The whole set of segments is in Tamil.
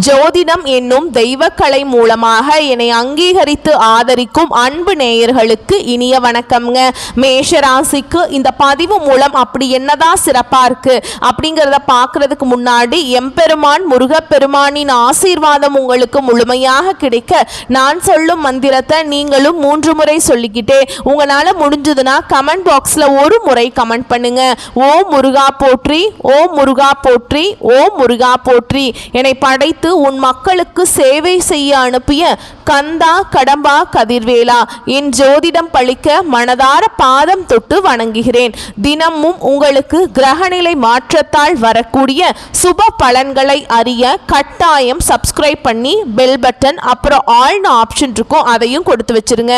ஜோதிடம் என்னும் தெய்வக்கலை மூலமாக என்னை அங்கீகரித்து ஆதரிக்கும் அன்பு நேயர்களுக்கு இனிய வணக்கம்ங்க. மேஷராசிக்கு இந்த பதிவு மூலம் அப்படி என்னதான் சிறப்பா இருக்கு அப்படிங்கிறத பார்க்கறதுக்கு முன்னாடி எம்பெருமான் முருகப்பெருமானின் ஆசீர்வாதம் உங்களுக்கு முழுமையாக கிடைக்க நான் சொல்லும் மந்திரத்தை நீங்களும் 3 முறை சொல்லிக்கிட்டே உங்களால முடிஞ்சதுன்னா கமெண்ட் பாக்ஸ்ல ஒரு முறை கமெண்ட் பண்ணுங்க. ஓம் முருகா போற்றி, ஓம் முருகா போற்றி, ஓம் முருகா போற்றி. என்னை படைத்து உன் மக்களுக்கு சேவை செய்ய அனுப்பிய கந்தா கடம்பா கதிர்வேலா, என் ஜோதிடம் பழிக்க மனதார பாதம் தொட்டு வணங்குகிறேன். தினமும் உங்களுக்கு கிரகநிலை மாற்றத்தால் வரக்கூடிய சுப பலன்களை அறிய கட்டாயம் சப்ஸ்கிரைப் பண்ணி பெல் பட்டன் அப்புறம் ஆல்னு ஆப்ஷன் இருக்கும், அதையும் கொடுத்து வச்சிருங்க.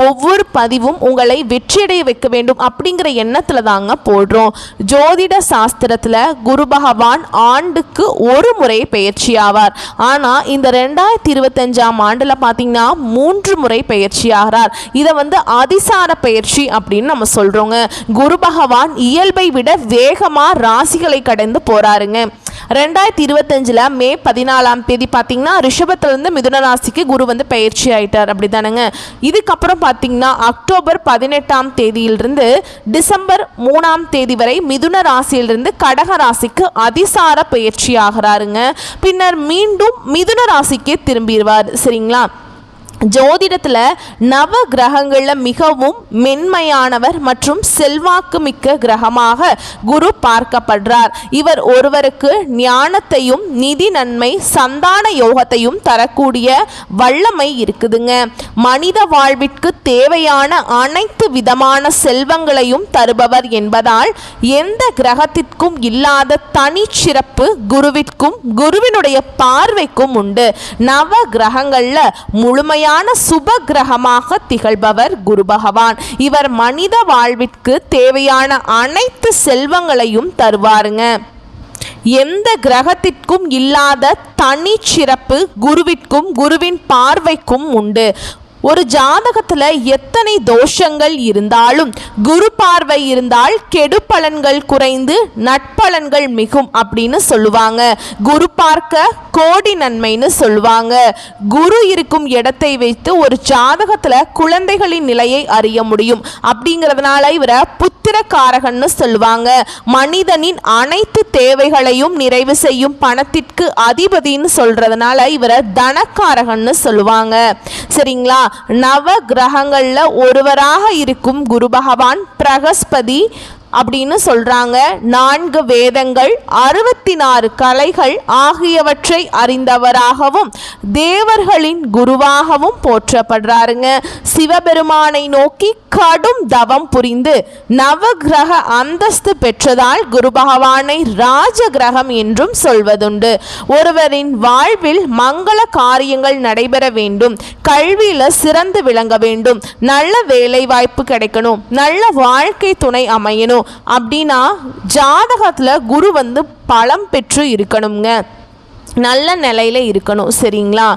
ஒவ்வொரு பதிவும் உங்களை வெற்றியடைய வைக்க வேண்டும் அப்படிங்கிற எண்ணத்துல தாங்க போடுறோம். ஜோதிட சாஸ்திரத்துல குரு பகவான் ஆண்டுக்கு ஒரு முறை பயிற்சி ஆவார். ஆனா இந்த 2025ஆம் ஆண்டுல பாத்தீங்கன்னா 3 முறை பயிற்சி ஆகிறார். இதை அதிசார பயிற்சி அப்படின்னு நம்ம சொல்றோங்க. குரு பகவான் இயல்பை விட வேகமா ராசிகளை கடந்து போறாருங்க. 2025 மே 14ஆம் தேதி பார்த்தீங்கன்னா ரிஷபத்திலிருந்து மிதுன ராசிக்கு குரு பயிற்சி ஆயிட்டார், அப்படிதானுங்க. இதுக்கப்புறம் பார்த்தீங்கன்னா அக்டோபர் 18ஆம் தேதியிலிருந்து டிசம்பர் 3ஆம் தேதி வரை மிதுன ராசியிலிருந்து கடக ராசிக்கு அதிசார பயிற்சி ஆகிறாருங்க. பின்னர் மீண்டும் மிதுன ராசிக்கே திரும்பிடுவார். சரிங்களா? ஜோதிடத்தில் நவ கிரகங்களில் மிகவும் மென்மையானவர் மற்றும் செல்வாக்கு மிக்க கிரகமாக குரு பார்க்கப்படுறார். இவர் ஒருவருக்கு ஞானத்தையும் நிதி நன்மை சந்தான யோகத்தையும் தரக்கூடிய வல்லமை இருக்குதுங்க. மனித வாழ்விற்கு தேவையான அனைத்து விதமான செல்வங்களையும் தருபவர் என்பதால் எந்த கிரகத்திற்கும் இல்லாத தனிச்சிறப்பு குருவிற்கும் குருவினுடைய பார்வைக்கும் உண்டு. நவ கிரகங்களில் முழுமையான சுப கிரகமாக திகழ்பவர் குரு பகவான். இவர் மனித வாழ்விற்கு தேவையான அனைத்து செல்வங்களையும் தருவாருங்க. எந்த கிரகத்திற்கும் இல்லாத தனிச்சிறப்பு குருவிற்கும் குருவின் பார்வைக்கும் உண்டு. ஒரு ஜாதகத்துல எத்தனை தோஷங்கள் இருந்தாலும் குரு பார்வை இருந்தால் கெடு பலன்கள் குறைந்து நட்பலன்கள் மிகும் அப்படின்னு சொல்லுவாங்க. குரு பார்க்க கோடி நன்மைன்னு சொல்லுவாங்க. குரு இருக்கும் இடத்தை வைத்து ஒரு ஜாதகத்துல குழந்தைகளின் நிலையை அறிய முடியும். அப்படிங்கிறதுனால இவரை புத்திரக்காரகன்னு சொல்லுவாங்க. மனிதனின் அனைத்து தேவைகளையும் நிறைவு செய்யும் பணத்திற்கு அதிபதினு சொல்றதுனால இவரை தனக்காரகன்னு சொல்லுவாங்க. சரிங்களா? நவ கிரகங்கள்ல ஒருவராக இருக்கும் குரு பகவான் பிரகஸ்பதி அப்படின்னு சொல்றாங்க. 4 வேதங்கள் 64 கலைகள் ஆகியவற்றை அறிந்தவராகவும் தேவர்களின் குருவாகவும் போற்றப்படுறாருங்க. சிவபெருமானை நோக்கி கடும் தவம் புரிந்து நவகிரக அந்தஸ்து பெற்றதால் குரு பகவானை ராஜ கிரகம் என்றும் சொல்வதுண்டு. ஒருவரின் வாழ்வில் மங்கள காரியங்கள் நடைபெற வேண்டும், கல்வியில சிறந்து விளங்க வேண்டும், நல்ல வேலை வாய்ப்பு கிடைக்கணும், நல்ல வாழ்க்கை துணை அமையணும் அப்படின்னா ஜாதகத்துல குரு பலம் பெற்று இருக்கணுங்க, நல்ல நிலையில இருக்கணும். சரிங்களா?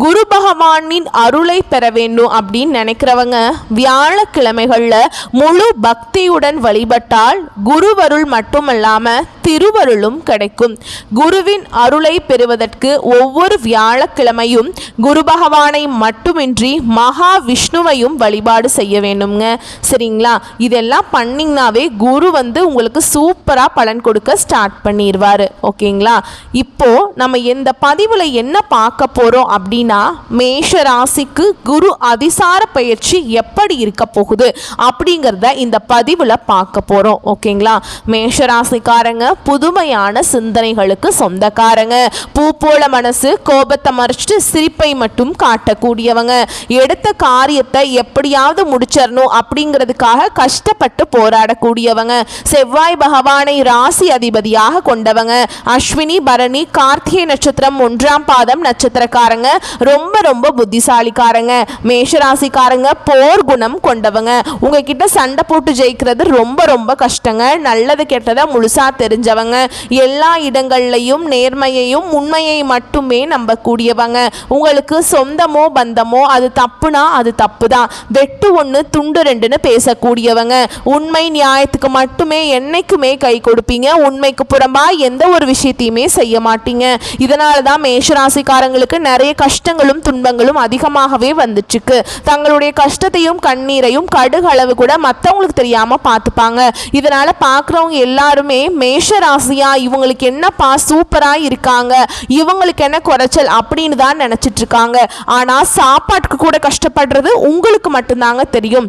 குரு பகவானின் அருளை பெற வேண்டும் அப்படின்னு நினைக்கிறவங்க வியாழக்கிழமைகள்ல முழு பக்தியுடன் வழிபட்டால் குருவருள் மட்டுமல்லாம திருவருளும் கிடைக்கும். குருவின் அருளை பெறுவதற்கு ஒவ்வொரு வியாழக்கிழமையும் குரு பகவானை மட்டுமின்றி மகா விஷ்ணுவையும் வழிபாடு செய்ய வேண்டும்ங்க. சரிங்களா? இதெல்லாம் பண்ணிங்கனாவே குரு உங்களுக்கு சூப்பரா பலன் கொடுக்க ஸ்டார்ட் பண்ணிடுவாரு. ஓகேங்களா? இப்போ நம்ம இந்த பதிவுல என்ன பார்க்க போறோம் அப்படின்னா மேஷ ராசிக்கு குரு அதிசார பயிற்சி எப்படி இருக்க போகுது அப்படிங்கறத இந்த பதிவுல பார்க்க போறோம். ஓகேங்களா? மேஷ ராசிக்காரங்க புதுமையான சிந்தனைகளுக்கு சொந்தக்காரங்க. பூ போல மனசு, கோபத்தை மறைச்சிட்டு சிரிப்பை மட்டும் காட்டக்கூடியவங்க. எடுத்த காரியத்தை எப்படியாவது முடிச்சிடணும் அப்படிங்கிறதுக்காக கஷ்டப்பட்டு போராடக்கூடியவங்க. செவ்வாய் பகவானை ராசி அதிபதியாக கொண்டவங்க. அஸ்வினி பரணி கார்த்திகை நட்சத்திரம் 1ஆம் பாதம் நட்சத்திரக்காரங்க. ரொம்ப ரொம்ப புத்திசாலிக்காரங்க. மேஷராசிக்காரங்க போர் குணம் கொண்டவங்க. உங்ககிட்ட சண்டை போட்டு ஜெயிக்கிறது ரொம்ப ரொம்ப கஷ்டங்க. நல்லது கெட்டதை முழுசா தெரிஞ்ச செஞ்சவங்க, எல்லா இடங்கள்லையும் நேர்மையையும் உண்மையை மட்டுமே நம்பக்கூடியவங்க. உங்களுக்கு சொந்தமோ பந்தமோ அது தப்புனா அது தப்பு தான், வெட்டு ஒன்று துண்டு ரெண்டுன்னு பேசக்கூடியவங்க. உண்மை நியாயத்துக்கு மட்டுமே என்னைக்குமே கை கொடுப்பீங்க. உண்மைக்கு புறம்பா எந்த ஒரு விஷயத்தையுமே செய்ய மாட்டீங்க. இதனால தான் மேஷராசிக்காரங்களுக்கு நிறைய கஷ்டங்களும் துன்பங்களும் அதிகமாகவே வந்துச்சுக்கு. தங்களுடைய கஷ்டத்தையும் கண்ணீரையும் கடுகளவு கூட மற்றவங்களுக்கு தெரியாம பார்த்துப்பாங்க. இதனால பார்க்குறவங்க எல்லாருமே மேஷராசியா இவங்களுக்கு என்னப்பா சூப்பரா இருக்காங்க, இவங்களுக்கு என்ன குறைச்சல் அப்படின்னு தான் நினைச்சிட்டு இருக்காங்க. ஆனா சாப்பாட்டுக்கு கூட கஷ்டப்படுறது உங்களுக்கு மட்டும்தாங்க தெரியும்.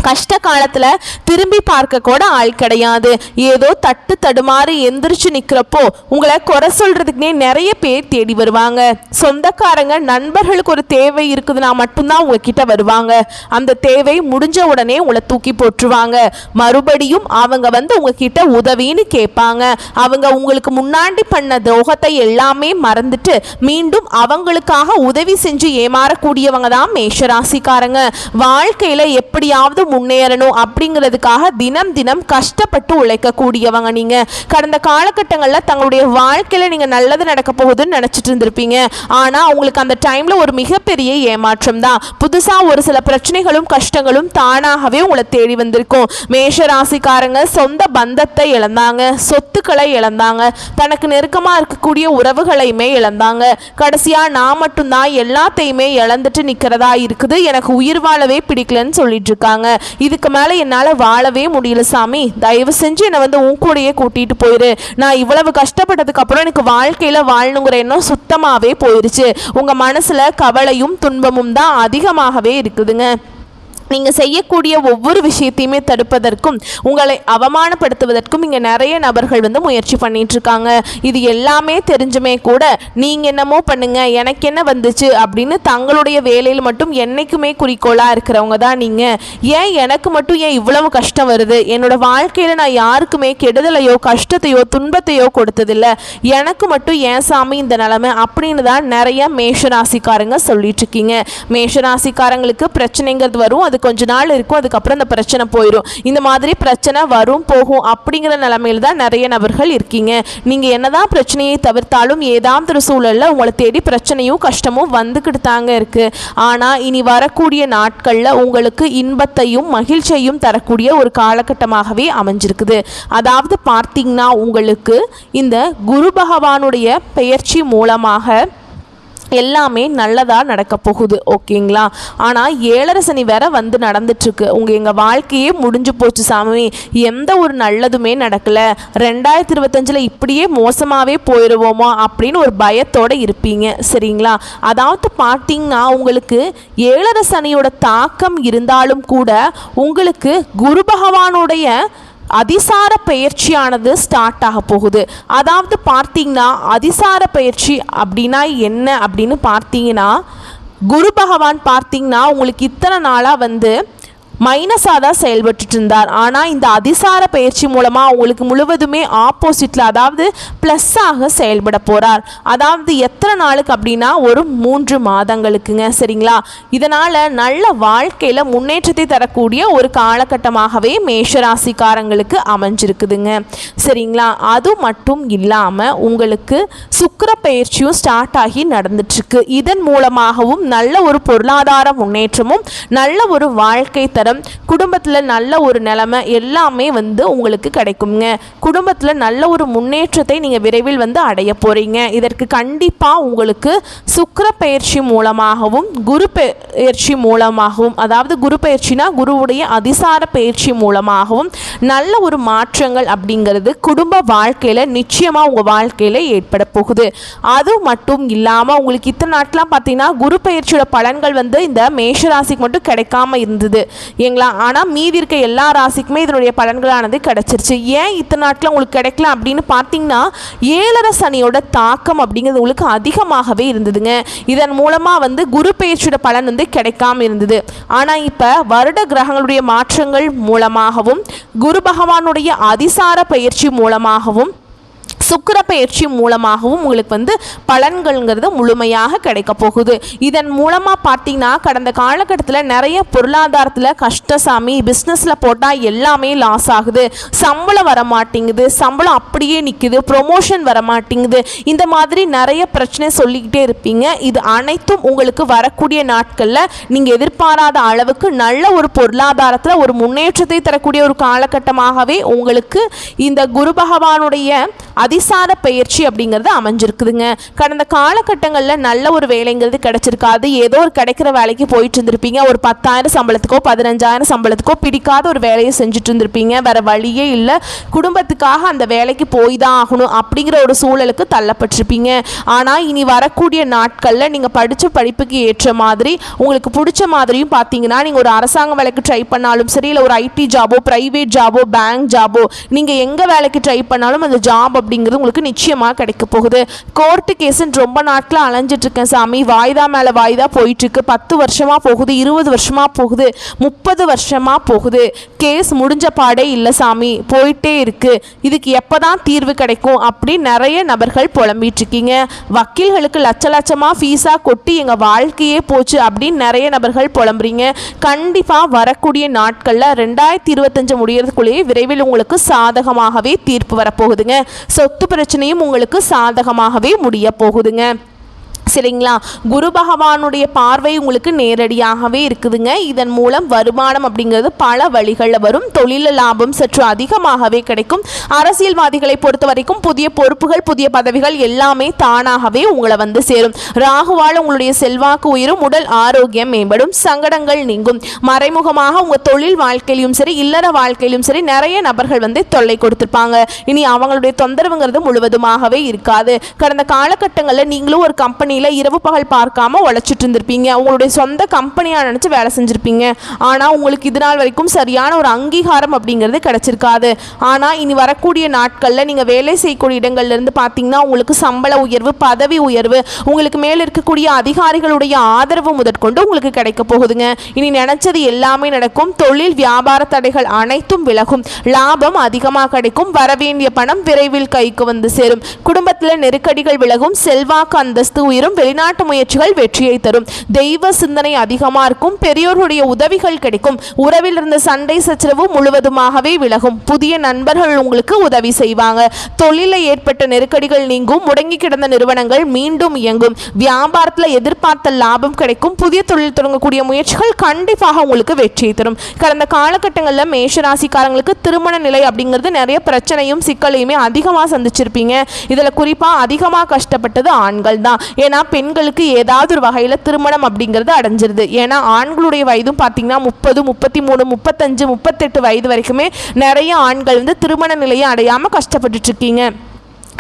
கஷ்ட காலத்தில் திரும்பி பார்க்க கூட ஆள் கிடையாது. ஏதோ தட்டு தடுமாறி எந்திரிச்சு நிற்கிறப்போ உங்களை குறை சொல்கிறதுக்குனே நிறைய பேர் தேடி வருவாங்க. சொந்தக்காரங்க நண்பர்களுக்கு ஒரு தேவை இருக்குதுன்னா மட்டும்தான் உங்ககிட்ட வருவாங்க. அந்த தேவை முடிஞ்ச உடனே உங்களை தூக்கி போட்டுருவாங்க. மறுபடியும் அவங்க வந்து உங்ககிட்ட உதவின்னு கேட்பாங்க. அவங்க உங்களுக்கு முன்னாடி பண்ண துரோகத்தை எல்லாமே மறந்துட்டு மீண்டும் அவங்களுக்காக உதவி செஞ்சு ஏமாறக்கூடியவங்க தான் மேஷராசிக்காரங்க. வாழ்க்கையில் எப்படியாவது முன்னேறணும் அப்படிங்கிறதுக்காக தினம் தினம் கஷ்டப்பட்டு உழைக்கக்கூடியவங்க. நீங்க கடந்த காலகட்டங்களில் தங்களுடைய வாழ்க்கையில நீங்க நல்லது நடக்க போகுதுன்னு நினைச்சிட்டு இருந்திருப்பீங்க. ஆனா உங்களுக்கு அந்த டைம்ல ஒரு மிகப்பெரிய ஏமாற்றம் தான். புதுசா ஒரு சில பிரச்சனைகளும் கஷ்டங்களும் தானாகவே உங்களை தேடி வந்திருக்கும். மேஷ ராசிக்காரங்க சொந்த பந்தத்தை இழந்தாங்க, சொத்துக்களை இழந்தாங்க, தனக்கு நெருக்கமா இருக்கக்கூடிய உறவுகளையுமே இழந்தாங்க. கடைசியா நான் மட்டும்தான் எல்லாத்தையுமே இழந்துட்டு நிக்கிறதா இருக்குது, எனக்கு உயிர் வாழவே பிடிக்கலன்னு சொல்லிட்டு இருக்காங்க. இதுக்கு மேலே என்னால் வாழவே முடியல சாமி, தயவு செஞ்சு என்னை வந்து உன் கூடயே கூட்டிகிட்டு போயிரு. நான் இவ்வளவு கஷ்டப்பட்டதுக்கு அப்புறம் எனக்கு வாழ்க்கையில் வாழணுங்கிற எண்ணம் சுத்தமாகவே போயிடுச்சு. உங்கள் மனசில் கவலையும் துன்பமும் தான் அதிகமாகவே இருக்குதுங்க. நீங்கள் செய்யக்கூடிய ஒவ்வொரு விஷயத்தையுமே தடுப்பதற்கும் உங்களை அவமானப்படுத்துவதற்கும் இங்கே நிறைய நபர்கள் வந்து முயற்சி பண்ணிட்டு இருக்காங்க. இது எல்லாமே தெரிஞ்சுமே கூட நீங்கள் என்னமோ பண்ணுங்க எனக்கு என்ன வந்துச்சு அப்படின்னு தங்களுடைய வேலையில் மட்டும் என்னைக்குமே குறிக்கோளாக இருக்கிறவங்க தான் நீங்கள். ஏன் எனக்கு மட்டும் ஏன் இவ்வளவு கஷ்டம் வருது, என்னோட வாழ்க்கையில் நான் யாருக்குமே கெடுதலையோ கஷ்டத்தையோ துன்பத்தையோ கொடுத்ததில்லை, எனக்கு மட்டும் ஏன் சாமி இந்த நிலைமை அப்படின்னு தான் நிறைய மேஷராசிக்காரங்க சொல்லிட்டு இருக்கீங்க. மேஷராசிக்காரங்களுக்கு பிரச்சனைங்கிறது வரும், அது கொஞ்ச நாள் இருக்கும், அதுக்கப்புறம் அந்த பிரச்சனை போயிடும். இந்த மாதிரி பிரச்சனை வரும் போகும் அப்படிங்கிற நிலைமையில் தான் நிறைய நபர்கள் இருக்கீங்க. நீங்க என்னதான் பிரச்சனையை தவிர்த்தாலும் ஏதாவது ஒரு சூழல்ல உங்களை தேடி பிரச்சனையும் கஷ்டமும் வந்துக்கிட்டு தாங்க இருக்கு. ஆனா இனி வரக்கூடிய நாட்கள்ல உங்களுக்கு இன்பத்தையும் மகிழ்ச்சியையும் தரக்கூடிய ஒரு காலகட்டமாகவே அமைஞ்சிருக்குது. அதாவது பார்த்தீங்கன்னா உங்களுக்கு இந்த குரு பகவானுடைய பெயர்ச்சி மூலமாக எல்லாமே நல்லதாக நடக்க போகுது. ஓகேங்களா? ஆனால் 7.5 சனி வேற வந்து நடந்துட்டுருக்கு. எங்கள் வாழ்க்கையே முடிஞ்சு போச்சு சாமி, எந்த ஒரு நல்லதுமே நடக்கலை, 2025 இப்படியே மோசமாகவே போயிடுவோமா அப்படின்னு ஒரு பயத்தோடு இருப்பீங்க. சரிங்களா? அதாவது பார்த்தீங்கன்னா உங்களுக்கு 7.5 சனியோட தாக்கம் இருந்தாலும் கூட உங்களுக்கு குரு பகவானுடைய அதிசார பயிற்சியானது ஸ்டார்ட் ஆக போகுது. அதாவது பார்த்தீங்கன்னா அதிசார பயிற்சி அப்படின்னா என்ன அப்படின்னு பார்த்தீங்கன்னா குரு பகவான் பார்த்தீங்கன்னா உங்களுக்கு இத்தனை நாளாக வந்து மைனஸாக தான் செயல்பட்டு இருந்தார். ஆனால் இந்த அதிசார பயிற்சி மூலமாக உங்களுக்கு முழுவதுமே ஆப்போசிட்டில் அதாவது ப்ளஸ்ஸாக செயல்பட போகிறார். அதாவது எத்தனை நாளுக்கு அப்படின்னா ஒரு 3 மாதங்களுக்குங்க. சரிங்களா? இதனால் நல்ல வாழ்க்கையில் முன்னேற்றத்தை தரக்கூடிய ஒரு காலகட்டமாகவே மேஷராசிக்காரங்களுக்கு அமைஞ்சிருக்குதுங்க. சரிங்களா? அது மட்டும் இல்லாமல் உங்களுக்கு சுக்கிர பயிற்சியும் ஸ்டார்ட் ஆகி நடந்துட்டுருக்கு. இதன் மூலமாகவும் நல்ல ஒரு பொருளாதார முன்னேற்றமும் நல்ல ஒரு வாழ்க்கை குடும்பத்தில் நல்ல ஒரு நிலைமை எல்லாமே வந்து உங்களுக்கு கிடைக்குங்க. குடும்பத்தில் நல்ல ஒரு முன்னேற்றத்தை நீங்கள் விரைவில் வந்து அடைய போகிறீங்க. இதற்கு கண்டிப்பாக உங்களுக்கு சுக்கிர பயிற்சி மூலமாகவும் குரு பயிற்சி மூலமாகவும், அதாவது குரு பயிற்சினா குருவுடைய அதிசார பயிற்சி மூலமாகவும் நல்ல ஒரு மாற்றங்கள் அப்படிங்கிறது குடும்ப வாழ்க்கையில் நிச்சயமாக உங்கள் வாழ்க்கையில் ஏற்பட போகுது. அது மட்டும் இல்லாமல் உங்களுக்கு இத்தனை நாட்களாக பார்த்தீங்கன்னா குரு பயிற்சியோட பலன்கள் வந்து இந்த மேஷராசிக்கு மட்டும் கிடைக்காம இருந்தது ஏங்களா? ஆனால் மீதி இருக்க எல்லா ராசிக்குமே இதனுடைய பலன்களானது கிடைச்சிருச்சு. ஏன் இத்தனை நாட்கள் உங்களுக்கு கிடைக்கல அப்படின்னு பார்த்தீங்கன்னா 7.5 சனியோட தாக்கம் அப்படிங்கிறது உங்களுக்கு அதிகமாகவே இருந்ததுங்க. இதன் மூலமாக வந்து குரு பயிற்சியோட பலன் வந்து கிடைக்காம இருந்தது. ஆனால் இப்போ வருட கிரகங்களுடைய மாற்றங்கள் மூலமாகவும் குரு பகவானுடைய அதிசார பயிற்சி மூலமாகவும் சுக்கிர பயிற்சி மூலமாகவும் உங்களுக்கு பலன்கள்ங்கிறது முழுமையாக கிடைக்க போகுது. இதன் மூலமாக பார்த்தீங்கன்னா கடந்த காலகட்டத்தில் நிறைய பொருளாதாரத்தில் கஷ்டசாமி, பிஸ்னஸில் போட்டால் எல்லாமே லாஸ் ஆகுது, சம்பளம் வர மாட்டேங்குது, சம்பளம் அப்படியே நிற்குது, ப்ரொமோஷன் வர மாட்டேங்குது, இந்த மாதிரி நிறைய பிரச்சனை சொல்லிக்கிட்டே இருப்பீங்க. இது அனைத்தும் உங்களுக்கு வரக்கூடிய நாட்களில் நீங்கள் எதிர்பாராத அளவுக்கு நல்ல ஒரு பொருளாதாரத்தில் ஒரு முன்னேற்றத்தை தரக்கூடிய ஒரு காலகட்டமாகவே உங்களுக்கு இந்த குரு பகவானுடைய அதிசார பயிற்சி அப்படிங்கிறது அமைஞ்சிருக்குதுங்க. கடந்த காலகட்டங்களில் நல்ல ஒரு வேலைங்கிறது கிடைச்சிருக்காது. ஏதோ ஒரு கிடைக்கிற வேலைக்கு போயிட்டு இருந்திருப்பீங்க. ஒரு 10,000 சம்பளத்துக்கோ 15,000 சம்பளத்துக்கோ பிடிக்காத ஒரு வேலையை செஞ்சுட்டு இருந்திருப்பீங்க. வேற வழியே இல்லை, குடும்பத்துக்காக அந்த வேலைக்கு போய் தான் ஆகணும் அப்படிங்கிற ஒரு சூழலுக்கு தள்ளப்பட்டிருப்பீங்க. ஆனால் இனி வரக்கூடிய நாட்களில் நீங்கள் படித்த படிப்புக்கு ஏற்ற மாதிரி உங்களுக்கு பிடிச்ச மாதிரியும் பார்த்தீங்கன்னா நீங்கள் ஒரு அரசாங்க வேலைக்கு ட்ரை பண்ணாலும் சரி, இல்லை ஒரு ஐடி ஜாபோ, ப்ரைவேட் ஜாபோ, பேங்க் ஜாபோ, நீங்கள் எங்கே வேலைக்கு ட்ரை பண்ணாலும் அந்த ஜாப் அப்படிங்கிறது உங்களுக்கு நிச்சயமாக கிடைக்க போகுது. கோர்ட்டு கேஸுன்னு ரொம்ப நாட்கள் அலைஞ்சிட்டு இருக்கேன் சாமி, வாய்தா மேலே வாய்தா போயிட்டுருக்கு, 10 வருஷமாக போகுது, 20 வருஷமாக போகுது, 30 வருஷமாக போகுது, கேஸ் முடிஞ்ச பாடே இல்லை சாமி, போயிட்டே இருக்குது, இதுக்கு எப்போ தான் தீர்வு கிடைக்கும் அப்படின்னு நிறைய நபர்கள் புலம்பிட்டு இருக்கீங்க. வக்கீல்களுக்கு லட்சமாக ஃபீஸாக கொட்டி எங்கள் வாழ்க்கையே போச்சு அப்படின்னு நிறைய நபர்கள் புலம்புறீங்க. கண்டிப்பாக வரக்கூடிய நாட்களில் 2025 முடியறதுக்குள்ளேயே விரைவில் உங்களுக்கு சாதகமாகவே தீர்ப்பு வரப்போகுதுங்க. சொத்து பிரச்சனையும் உங்களுக்கு சாதகமாகவே முடிய போகுதுங்க. சரிங்களா? குரு பகவானுடைய பார்வை உங்களுக்கு நேரடியாகவே இருக்குதுங்க. இதன் மூலம் வருமானம் அப்படிங்கிறது பல வழிகளில் வரும். தொழில லாபம் சற்று அதிகமாகவே கிடைக்கும். அரசியல்வாதிகளை பொறுத்த வரைக்கும் புதிய பொறுப்புகள், புதிய பதவிகள் எல்லாமே தானாகவே உங்களை சேரும். ராகுவால் உங்களுடைய செல்வாக்கு உயரும், உடல் ஆரோக்கியம் மேம்படும், சங்கடங்கள் நீங்கும். மறைமுகமாக உங்கள் தொழில் வாழ்க்கையிலும் சரி, இல்லற வாழ்க்கையிலும் சரி நிறைய நபர்கள் தொல்லை கொடுத்துருப்பாங்க. இனி அவங்களுடைய தொந்தரவுங்கிறது முழுவதுமாகவே இருக்காது. கடந்த காலகட்டங்களில் நீங்களும் ஒரு கம்பெனி இரவு பகல் பார்க்காம உழைச்சிட்டு இருந்திருப்பீங்க. உங்களுடைய சொந்த கம்பெனியா நினைச்சு வேலை செஞ்சிருப்பீங்க. ஆனா உங்களுக்கு இது நாள் வரைக்கும் சரியான ஒரு அங்கீகாரம் அப்படிங்கிறது கிடைச்சிருக்காது. ஆனா இனி வரக்கூடிய நாட்கள்ல நீங்க வேலை செய்யக்கூடிய இடங்கள்ல இருந்து பாத்தீங்கன்னா உங்களுக்கு சம்பள உயர்வு, பதவி உயர்வு, உங்களுக்கு மேல இருக்கக்கூடிய அதிகாரிகளுடைய ஆதரவு முதற்கொண்டு உங்களுக்கு கிடைக்க போகுதுங்க. இனி நினைச்சது எல்லாமே நடக்கும். தொழில் வியாபார தடைகள் அனைத்தும் விலகும். லாபம் அதிகமாக கிடைக்கும். வரவேண்டிய பணம் விரைவில் கைக்கு சேரும். குடும்பத்தில் நெருக்கடிகள் விலகும். செல்வாக்கு அந்தஸ்து உயரும். வெளிநாட்டு முயற்சிகள் வெற்றியை தரும். தெய்வ சிந்தனை அதிகமாக இருக்கும். பெரியோருடைய உதவிகள் கிடைக்கும். உறவில் இருந்த சண்டை சச்சரவு முழுவதுமாகவே விலகும். புதிய நண்பர்கள் உங்களுக்கு உதவி செய்வாங்க. தொழிலில் ஏற்பட்ட நெருக்கடிகள் நீங்கும். முடங்கி கிடந்த நிறுவனங்கள் மீண்டும் இயங்கும். வியாபாரத்தில் எதிர்பார்த்த லாபம் கிடைக்கும். புதிய தொழில் தொடங்கக்கூடிய முயற்சிகள் கண்டிப்பாக உங்களுக்கு வெற்றியை தரும். கடந்த காலகட்டங்களில் மேஷராசிக்காரங்களுக்கு திருமண நிலை அப்படிங்கிறது நிறைய பிரச்சனையும் சிக்கலையுமே அதிகமாக சந்திச்சிருப்பீங்க. இதில் குறிப்பாக அதிகமாக கஷ்டப்பட்டது ஆண்கள் தான். ஏன்னா பெண்களுக்கு ஏதாவது ஒரு வகையில் திருமணம் அப்படிங்கிறது அடைஞ்சிருது. ஏன்னா ஆண்களுடைய வயதும் பார்த்தீங்கன்னா 30, 33, 35, 38 வயது வரைக்குமே நிறைய ஆண்கள் திருமண நிலையை அடையாமல் கஷ்டப்பட்டுட்டு இருக்கீங்க.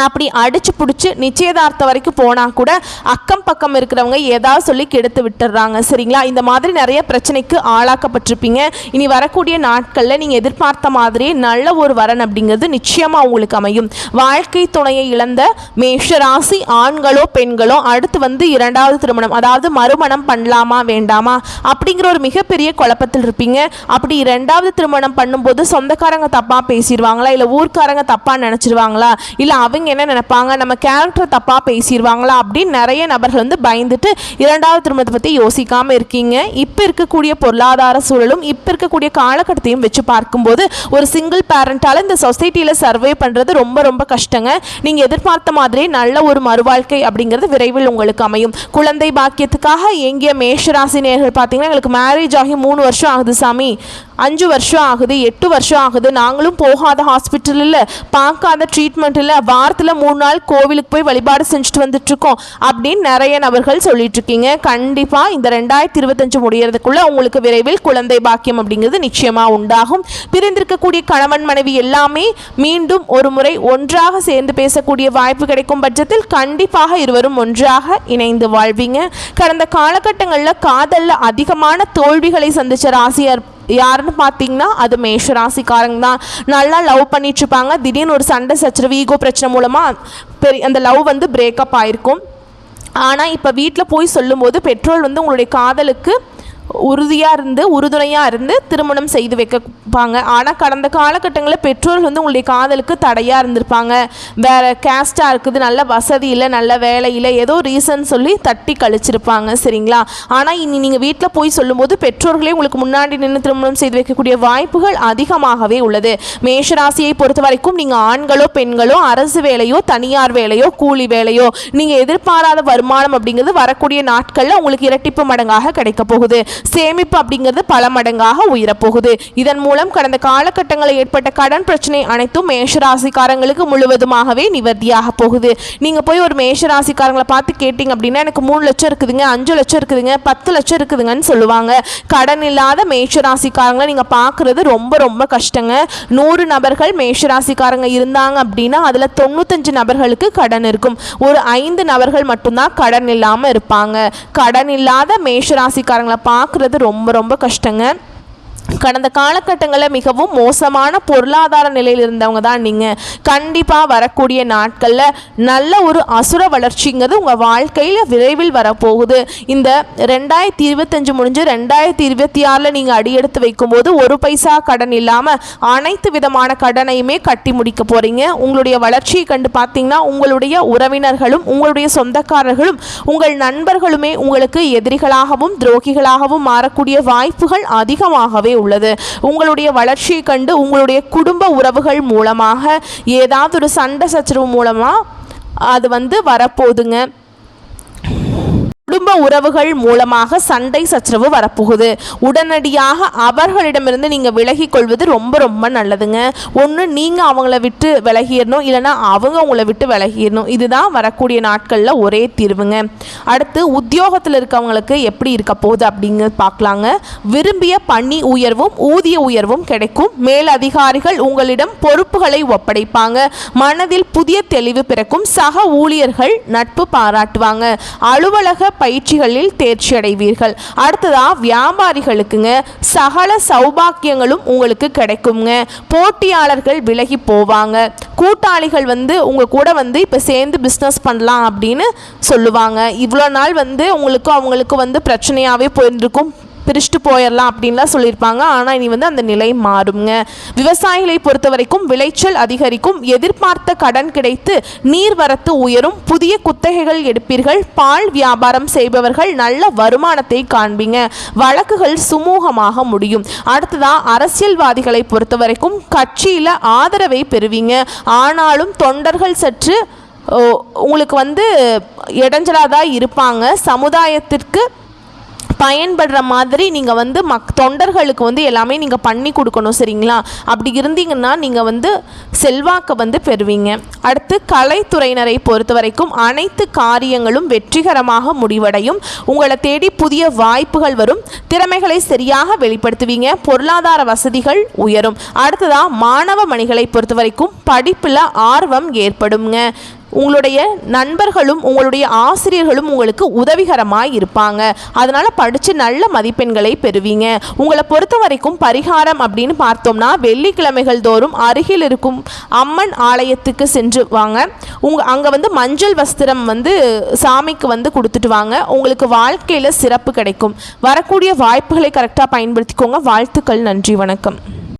அப்படி அடிச்சு பிடிச்சி நிச்சயதார்த்தம் வரைக்கும் போனால் கூட அக்கம் பக்கம் இருக்கிறவங்க ஏதாவது சொல்லி கெடுத்து விட்டுடுறாங்க. சரிங்களா? இந்த மாதிரி நிறைய பிரச்சனைக்கு ஆளாக்கப்பட்டிருப்பீங்க. இனி வரக்கூடிய நாட்களில் நீங்கள் எதிர்பார்த்த மாதிரி நல்ல ஒரு வரன் அப்படிங்கிறது நிச்சயமாக உங்களுக்கு அமையும். வாழ்க்கை துணையை இழந்த மேஷராசி ஆண்களோ பெண்களோ அடுத்து இரண்டாவது திருமணம், அதாவது மறுமணம் பண்ணலாமா வேண்டாமா அப்படிங்கிற ஒரு மிகப்பெரிய குழப்பத்தில் இருப்பீங்க. அப்படி இரண்டாவது திருமணம் பண்ணும்போது சொந்தக்காரங்க தப்பாக பேசிடுவாங்களா, இல்லை ஊர்க்காரங்க தப்பாக நினச்சிருவாங்களா, இல்லை அவங்க என்ன நினைப்பாங்க, நம்ம கேரக்டர் தப்பா பேசிடுவாங்களா அப்படின்னு நிறைய நபர்கள் பயந்துட்டு இரண்டாவது திருமணத்தை பற்றி யோசிக்காமல் இருக்கீங்க. இப்போ இருக்கக்கூடிய பொருளாதார சூழலும் இப்போ இருக்கக்கூடிய காலகட்டத்தையும் வச்சு பார்க்கும்போது ஒரு சிங்கிள் பேரண்டால் இந்த சொசைட்டியில் சர்வே பண்ணுறது ரொம்ப ரொம்ப கஷ்டங்க. நீங்கள் எதிர்பார்த்த மாதிரி நல்ல ஒரு மறுவாழ்க்கை அப்படிங்கிறது விரைவில் உங்களுக்கு அமையும். குழந்தை பாக்கியத்துக்காக எங்கிய மேஷராசி நேயர்கள் பார்த்தீங்கன்னா எங்களுக்கு மேரேஜ் ஆகி 3 வருஷம் ஆகுது சாமி, 5 வருஷம் ஆகுது, 8 வருஷம் ஆகுது, நாங்களும் போகாத ஹாஸ்பிட்டல் இல்லை, பார்க்காத ட்ரீட்மெண்ட் இல்லை, வாரத்தில் 3 நாள் கோவிலுக்கு போய் வழிபாடு செஞ்சுட்டு வந்துட்டுருக்கோம் அப்படின்னு நிறைய நபர்கள் சொல்லிட்டு இருக்கீங்க. கண்டிப்பாக இந்த 2025 முடியறதுக்குள்ள உங்களுக்கு விரைவில் குழந்தை பாக்கியம் அப்படிங்கிறது நிச்சயமாக உண்டாகும். பிரிந்திருக்கக்கூடிய கணவன் மனைவி எல்லாமே மீண்டும் ஒரு முறை ஒன்றாக சேர்ந்து பேசக்கூடிய வாய்ப்பு கிடைக்கும் பட்சத்தில் கண்டிப்பாக இருவரும் ஒன்றாக இணைந்து வாழ்வீங்க. கடந்த காலகட்டங்களில் காதலில் அதிகமான தோல்விகளை சந்திச்ச ராசியார் யாருன்னு பார்த்தீங்கன்னா அது மேஷராசிக்காரங்க தான். நல்லா லவ் பண்ணிட்டு இருப்பாங்க. திடீர்னு ஒரு சண்டை சச்சரவு, ஈகோ பிரச்சனை மூலமாக அந்த லவ் பிரேக்கப் ஆயிருக்கும். ஆனால் இப்போ வீட்டில் போய் சொல்லும்போது பெற்றோர் உங்களுடைய காதலுக்கு உறுதுணையாக இருந்து திருமணம் செய்து வைக்கப்பாங்க. ஆனால் கடந்த காலகட்டங்களில் பெற்றோர்கள் வந்து உங்களுடைய காதலுக்கு தடையாக இருந்திருப்பாங்க. வேறு கேஸ்டாக இருக்குது, நல்ல வசதி இல்லை, நல்ல வேலை இல்லை, ஏதோ ரீசன் சொல்லி தட்டி கழிச்சிருப்பாங்க. சரிங்களா? ஆனால் இனி நீங்கள் வீட்டில் போய் சொல்லும்போது பெற்றோர்களே உங்களுக்கு முன்னாடி நின்று திருமணம் செய்து வைக்கக்கூடிய வாய்ப்புகள் அதிகமாகவே உள்ளது. மேஷராசியை பொறுத்த வரைக்கும் நீங்கள் ஆண்களோ பெண்களோ அரசு வேலையோ தனியார் வேலையோ கூலி வேலையோ நீங்கள் எதிர்பாராத வருமானம் அப்படிங்கிறது வரக்கூடிய நாட்களில் உங்களுக்கு இரட்டிப்பு மடங்காக கிடைக்க போகுது. சேமிப்பு அப்படிங்கிறது பல மடங்காக உயரப்போகுது. இதன் மூலம் கடந்த காலகட்டங்களில் ஏற்பட்ட கடன் பிரச்சனை அனைத்தும் மேஷராசிக்காரங்களுக்கு முழுவதுமாகவே நிவர்த்தியாக போகுது. நீங்கள் போய் ஒரு மேஷராசிக்காரங்களை பார்த்து கேட்டிங்க அப்படின்னா எனக்கு 3 லட்சம் இருக்குதுங்க, 5 லட்சம் இருக்குதுங்க, 10 லட்சம் இருக்குதுங்கன்னு சொல்லுவாங்க. கடன் இல்லாத மேஷராசிக்காரங்களை நீங்கள் பார்க்குறது ரொம்ப ரொம்ப கஷ்டங்க. 100 நபர்கள் மேஷராசிக்காரங்க இருந்தாங்க அப்படின்னா அதில் 95 நபர்களுக்கு கடன் இருக்கும். ஒரு 5 நபர்கள் மட்டும்தான் கடன் இல்லாமல் இருப்பாங்க. கடன் இல்லாத மேஷராசிக்காரங்களை பார்க்குறது ரொம்ப ரொம்ப கஷ்டங்க. கடந்த காலகட்டங்களில் மிகவும் மோசமான பொருளாதார நிலையில் இருந்தவங்க தான் நீங்கள். கண்டிப்பாக வரக்கூடிய நாட்களில் நல்ல ஒரு அசுர வளர்ச்சிங்கிறது உங்கள் வாழ்க்கையில் விரைவில் வரப்போகுது. இந்த 2025 முடிஞ்சு 2026 நீங்கள் அடியெடுத்து வைக்கும்போது ஒரு பைசா கடன் இல்லாமல் அனைத்து விதமான கடனையுமே கட்டி முடிக்க போகிறீங்க. உங்களுடைய வளர்ச்சியை கண்டு பார்த்தீங்கன்னா உங்களுடைய உறவினர்களும் உங்களுடைய சொந்தக்காரர்களும் உங்கள் நண்பர்களுமே உங்களுக்கு எதிரிகளாகவும் துரோகிகளாகவும் மாறக்கூடிய வாய்ப்புகள் அதிகமாகவே உள்ளது. உங்களுடைய வளர்ச்சியை கண்டு உங்களுடைய குடும்ப உறவுகள் மூலமாக ஏதாவது ஒரு சண்டை சச்சரவு மூலமாக அது வந்து வரப்போகுதுங்க. குடும்ப உறவுகள் மூலமாக சண்டை சச்சரவு வரப்போகுது. உடனடியாக அவர்களிடமிருந்து நீங்கள் விலகி கொள்வது ரொம்ப ரொம்ப நல்லதுங்க. ஒன்று நீங்கள் அவங்கள விட்டு விலகிடணும், இல்லைனா அவங்க உங்களை விட்டு விலகிடணும். இதுதான் வரக்கூடிய நாட்களில் ஒரே தீர்வுங்க. அடுத்து உத்தியோகத்தில் இருக்கவங்களுக்கு எப்படி இருக்க போகுது அப்படிங்கிறது பார்க்கலாங்க. விரும்பிய பணி உயர்வும் ஊதிய உயர்வும் கிடைக்கும். மேலதிகாரிகள் உங்களிடம் பொறுப்புகளை ஒப்படைப்பாங்க. மனதில் புதிய தெளிவு பிறக்கும். சக ஊழியர்கள் நட்பு பாராட்டுவாங்க. அலுவலக பயிற்சிகளில் தேர்ச்சி அடைவீர்கள். அடுத்ததா வியாபாரிகளுக்குங்க சகல சௌபாக்கியங்களும் உங்களுக்கு கிடைக்குங்க. போட்டியாளர்கள் விலகி போவாங்க. கூட்டாளிகள் வந்து உங்கள் கூட வந்து இப்போ சேர்ந்து பிஸ்னஸ் பண்ணலாம் அப்படின்னு சொல்லுவாங்க. இவ்வளோ நாள் வந்து அவங்களுக்கு வந்து பிரச்சனையாகவே போயிருக்கும், பிரிச்சுட்டு போயிடலாம் அப்படின்லாம் சொல்லியிருப்பாங்க. ஆனால் இனி வந்து அந்த நிலை மாறுங்க. விவசாயிகளை பொறுத்த வரைக்கும் விளைச்சல் அதிகரிக்கும். எதிர்பார்த்த கடன் கிடைத்து நீர்வரத்து உயரும். புதிய குத்தகைகள் எடுப்பீர்கள். பால் வியாபாரம் செய்பவர்கள் நல்ல வருமானத்தை காண்பீங்க. வழக்குகள் சுமூகமாக முடியும். அடுத்ததான் அரசியல்வாதிகளை பொறுத்த வரைக்கும் கட்சியில் ஆதரவை பெறுவீங்க. ஆனாலும் தொண்டர்கள் சற்று உங்களுக்கு வந்து இடைஞ்சலாக தான் இருப்பாங்க. சமுதாயத்திற்கு பயன்படுற மாதிரி நீங்கள் வந்து தொண்டர்களுக்கு வந்து எல்லாமே நீங்கள் பண்ணி கொடுக்கணும். சரிங்களா? அப்படி இருந்தீங்கன்னா நீங்கள் வந்து செல்வாக்கை வந்து பெறுவீங்க. அடுத்து கலைத்துறையினரை பொறுத்த வரைக்கும் அனைத்து காரியங்களும் வெற்றிகரமாக முடிவடையும். உங்களை தேடி புதிய வாய்ப்புகள் வரும். திறமைகளை சரியாக வெளிப்படுத்துவீங்க. பொருளாதார வசதிகள் உயரும். அடுத்ததாக மாணவ மணிகளை பொறுத்த வரைக்கும் படிப்பில் ஆர்வம் ஏற்படுங்க. உங்களுடைய நண்பர்களும் உங்களுடைய ஆசிரியர்களும் உங்களுக்கு உதவிகரமாக இருப்பாங்க. அதனால் படித்து நல்ல மதிப்பெண்களை பெறுவீங்க. உங்களை பொறுத்த வரைக்கும் பரிகாரம் அப்படின்னு பார்த்தோம்னா வெள்ளிக்கிழமைகள் தோறும் அருகில் இருக்கும் அம்மன் ஆலயத்துக்கு சென்று வாங்க. அங்கே வந்து மஞ்சள் வஸ்திரம் வந்து சாமிக்கு வந்து கொடுத்துட்டு வாங்க. உங்களுக்கு வாழ்க்கையில் சிறப்பு கிடைக்கும். வரக்கூடிய வாய்ப்புகளை கரெக்டாக பயன்படுத்திக்கோங்க. வாழ்த்துக்கள். நன்றி. வணக்கம்.